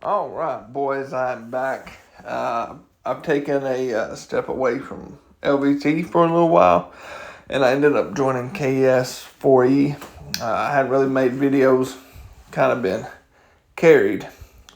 All right, boys, I'm back. I've taken a step away from LVT for a little while, and I ended up joining KS4E. I hadn't really made videos, kind of been carried,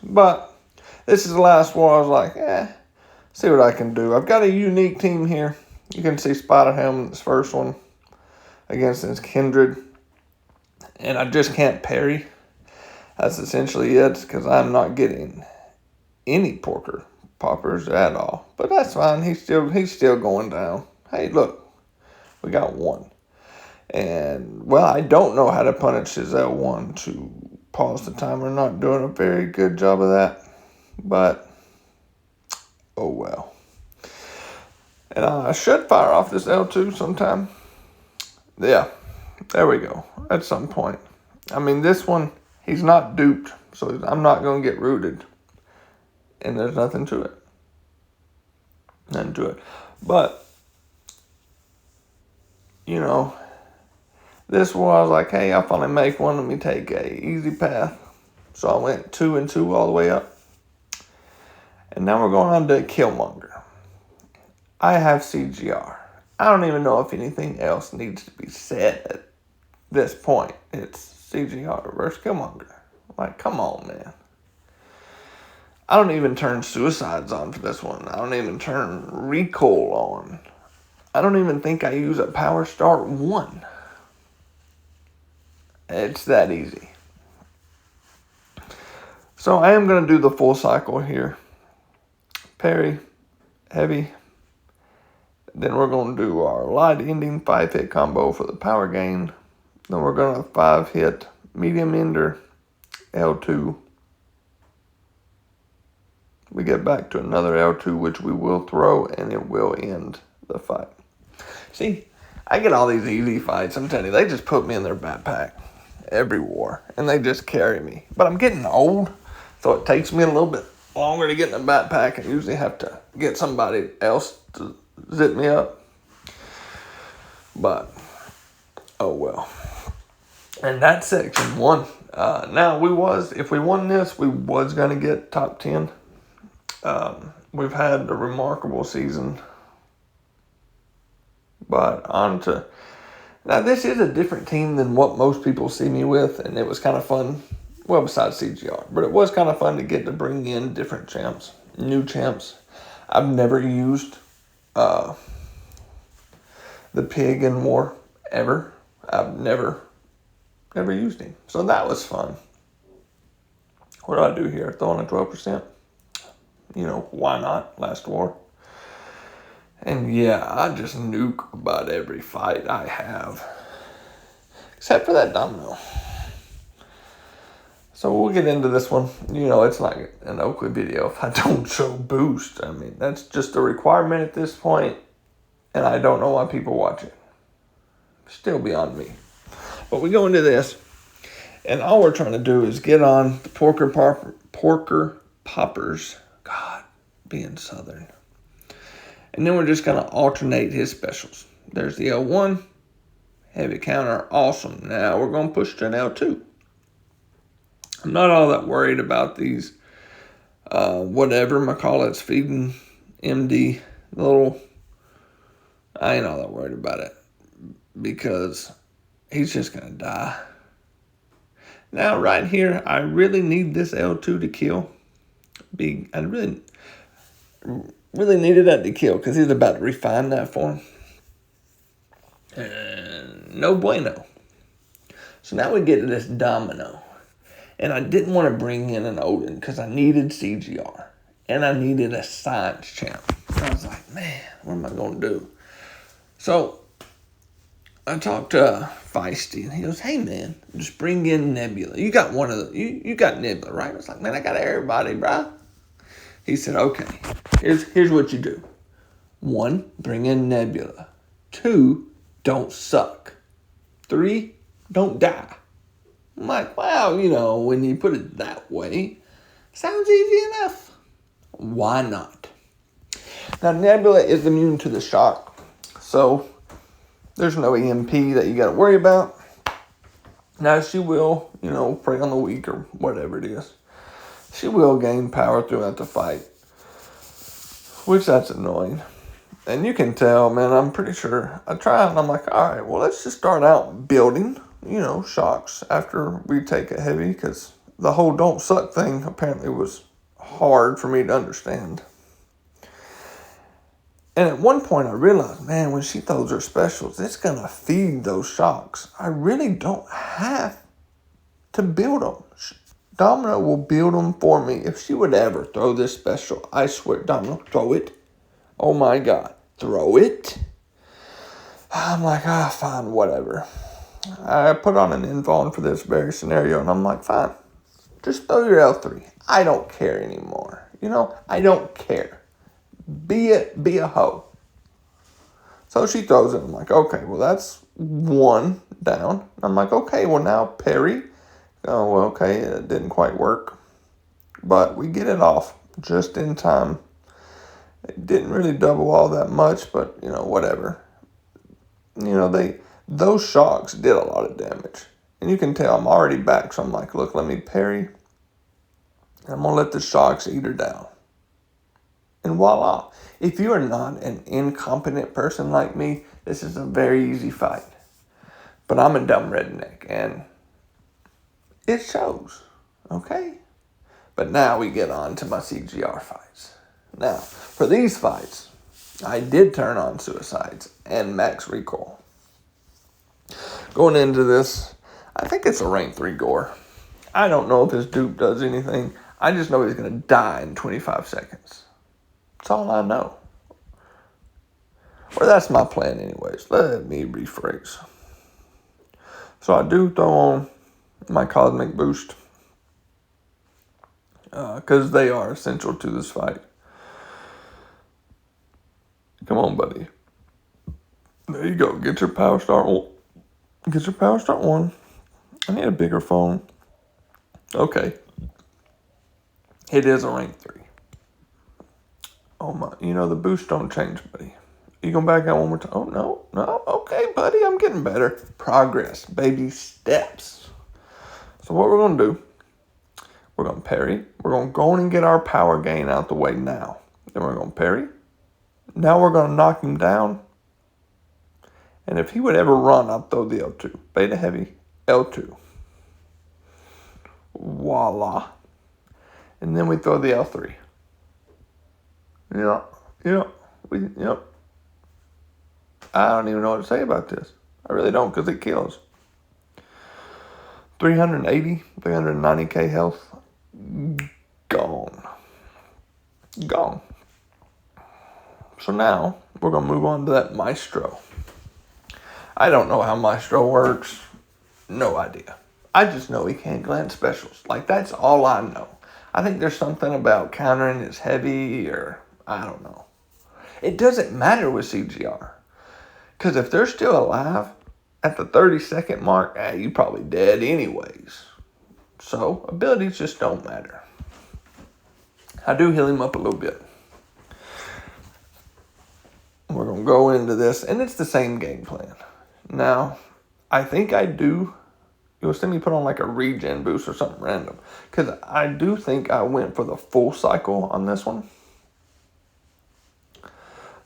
but this is the last one. I was like, see what I can do. I've got a unique team here. You can see Spider Ham in this first one against his Kindred, and I just can't parry. That's essentially it, because I'm not getting any porker poppers at all. But that's fine. He's still going down. Hey, look, we got one. And, well, I don't know how to punish his L1 to pause the timer. Not doing a very good job of that. But, oh well. And I should fire off this L2 sometime. Yeah, there we go. At some point. I mean, this one, he's not duped, so I'm not going to get rooted. And there's nothing to it. Nothing to it. But, you know, this one I was like, hey, I'll finally make one. Let me take a easy path. So I went 2 and 2 all the way up. And now we're going on to Killmonger. I have CGR. I don't even know if anything else needs to be said at this point. It's CGR versus Killmonger. Like, come on, man. I don't even turn suicides on for this one. I don't even turn recoil on. I don't even think I use a power start 1. It's that easy. So I am going to do the full cycle here. Parry, heavy. Then we're going to do our light ending 5-hit combo for the power gain. Then we're going to 5-hit medium ender, L2. We get back to another L2, which we will throw, and it will end the fight. See, I get all these easy fights. I'm telling you, they just put me in their backpack every war, and they just carry me. But I'm getting old, so it takes me a little bit longer to get in the backpack. I usually have to get somebody else to zip me up. But, oh well. And that's section 1. Now, if we won this, we was going to get top 10. We've had a remarkable season. But now this is a different team than what most people see me with, and it was kind of fun. Well, besides CGR, but it was kind of fun to get to bring in different champs, new champs. I've never used the pig in war ever. I've never used him, so that was fun. What do I do here? Throw in a 12%. You know, why not? Last war. And yeah, I just nuke about every fight I have. Except for that domino. So we'll get into this one. You know, it's like an Oakley video if I don't show boost. I mean, that's just a requirement at this point. And I don't know why people watch it. Still beyond me. But we go into this. And all we're trying to do is get on the porker poppers. God, being southern. And then we're just going to alternate his specials. There's the L1. Heavy counter. Awesome. Now we're going to push to an L2. I'm not all that worried about these, whatever McCall feeding MD. I ain't all that worried about it. Because he's just going to die. Now right here, I really need this L2 to kill. I really needed that to kill because he's about to refine that for him. And no bueno. So now we get to this domino. And I didn't want to bring in an Odin because I needed CGR. And I needed a science champ. And I was like, man, what am I going to do? So I talked to Feisty and he goes, hey man, just bring in Nebula. You got one of the, you got Nebula, right? I was like, man, I got everybody, bro. He said, okay, here's what you do. 1, bring in Nebula. 2, don't suck. 3, don't die. I'm like, wow, you know, when you put it that way, sounds easy enough. Why not? Now, Nebula is immune to the shock, so there's no EMP that you got to worry about. Now, she will, you know, prey on the weak or whatever it is. she will gain power throughout the fight, which that's annoying. And you can tell, man, I'm pretty sure I tried and I'm like, all right, well, let's just start out building, shocks after we take a heavy, because the whole don't suck thing apparently was hard for me to understand. And at one point I realized, man, when she throws her specials, it's going to feed those shocks. I really don't have to build them. Domino will build them for me. If she would ever throw this special, I swear, Domino, throw it. Oh my God, throw it. I'm like, fine, whatever. I put on an invuln for this very scenario, and I'm like, fine, just throw your L3. I don't care anymore. I don't care. Be a hoe. So she throws it. I'm like, okay, well, that's one down. I'm like, okay, well, now parry. Oh, well, okay, it didn't quite work. But we get it off just in time. It didn't really double all that much, but, whatever. Those shocks did a lot of damage. And you can tell I'm already back, so I'm like, look, let me parry. I'm going to let the shocks eat her down. And voila. If you are not an incompetent person like me, this is a very easy fight. But I'm a dumb redneck, and it shows, okay? But now we get on to my CGR fights. Now, for these fights, I did turn on suicides and max recoil. Going into this, I think it's a rank 3 gore. I don't know if his dupe does anything. I just know he's going to die in 25 seconds. That's all I know. Or that's my plan anyways. Let me rephrase. So I do throw on my cosmic boost, because they are essential to this fight. Come on, buddy. There you go. Get your power start one. I need a bigger phone. Okay. It is a rank 3. Oh my, the boost don't change, buddy. You going back out one more time? Oh, no. Okay, buddy, I'm getting better. Progress, baby steps. So what we're going to do, we're going to parry. We're going to go in and get our power gain out the way now. Then we're going to parry. Now we're going to knock him down. And if he would ever run, I'll throw the L2. Beta heavy, L2. Voila. And then we throw the L3. Yep. I don't even know what to say about this. I really don't, because it kills. 390K health. Gone. So now, we're going to move on to that Maestro. I don't know how Maestro works. No idea. I just know he can't glance specials. That's all I know. I think there's something about countering his heavy, or I don't know. It doesn't matter with CGR. Because if they're still alive at the 30-second mark, you're probably dead anyways. So, abilities just don't matter. I do heal him up a little bit. We're going to go into this, and it's the same game plan. Now, I think you'll see me put on a regen boost or something random. Because I do think I went for the full cycle on this one.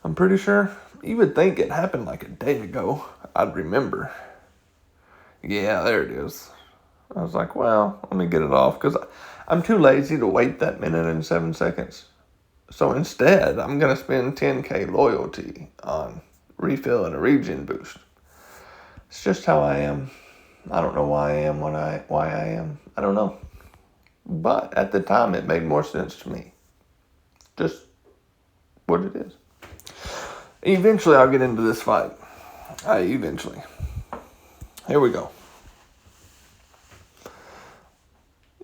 I'm pretty sure. You would think it happened a day ago. I'd remember. Yeah, there it is. I was like, well, let me get it off. Because I'm too lazy to wait that minute and 7 seconds. So instead, I'm going to spend 10K loyalty on refilling a regen boost. It's just how I am. I don't know why I am why I am. I don't know. But at the time, it made more sense to me. Just what it is. Eventually, I'll get into this fight. Eventually. Here we go.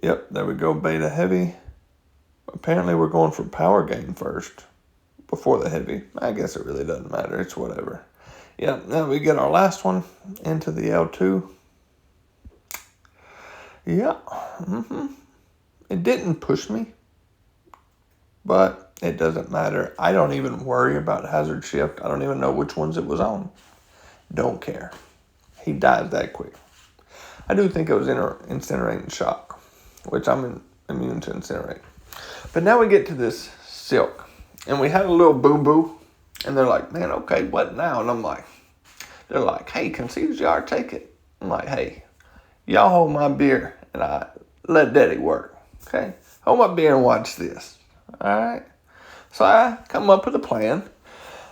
Yep, there we go. Beta heavy. Apparently, we're going for power gain first before the heavy. I guess it really doesn't matter. It's whatever. Yep, now we get our last one into the L2. Yeah. It didn't push me, but it doesn't matter. I don't even worry about hazard shift. I don't even know which ones it was on. Don't care. He dies that quick. I do think it was incinerating shock, which I'm immune to incinerate. But now we get to this silk. And we had a little boo-boo. And they're like, man, okay, what now? And I'm like, they're like, hey, concede jar, take it. I'm like, hey, y'all hold my beer and I let daddy work. Okay? Hold my beer and watch this. Alright? So I come up with a plan.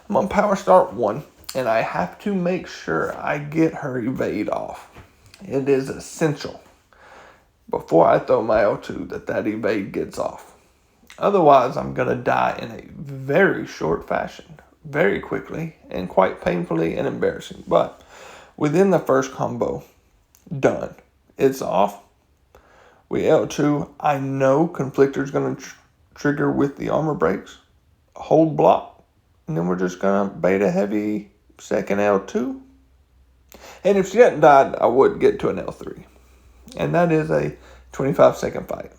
I'm on power start 1. And I have to make sure I get her evade off. It is essential before I throw my L2 that evade gets off. Otherwise, I'm going to die in a very short fashion, very quickly, and quite painfully and embarrassing. But within the first combo, done. It's off. We L2. I know Conflictor's going to trigger with the armor breaks. Hold block. And then we're just going to beta heavy second L2. And if she hadn't died, I would get to an L3. And that is a 25-second fight.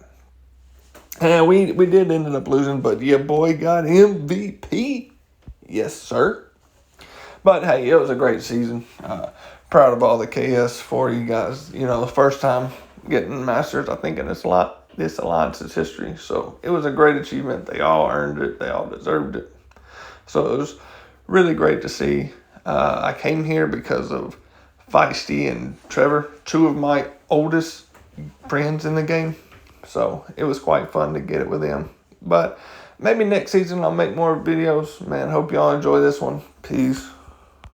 And we did end up losing, but your boy got MVP. Yes, sir. But hey, it was a great season. Proud of all the KS4E guys. You know, the first time getting Masters, I think, in this Alliance's history. So it was a great achievement. They all earned it. They all deserved it. So it was really great to see. I came here because of Feisty and Trevor, 2 of my oldest friends in the game. So it was quite fun to get it with them. But maybe next season I'll make more videos. Man, hope y'all enjoy this one. Peace.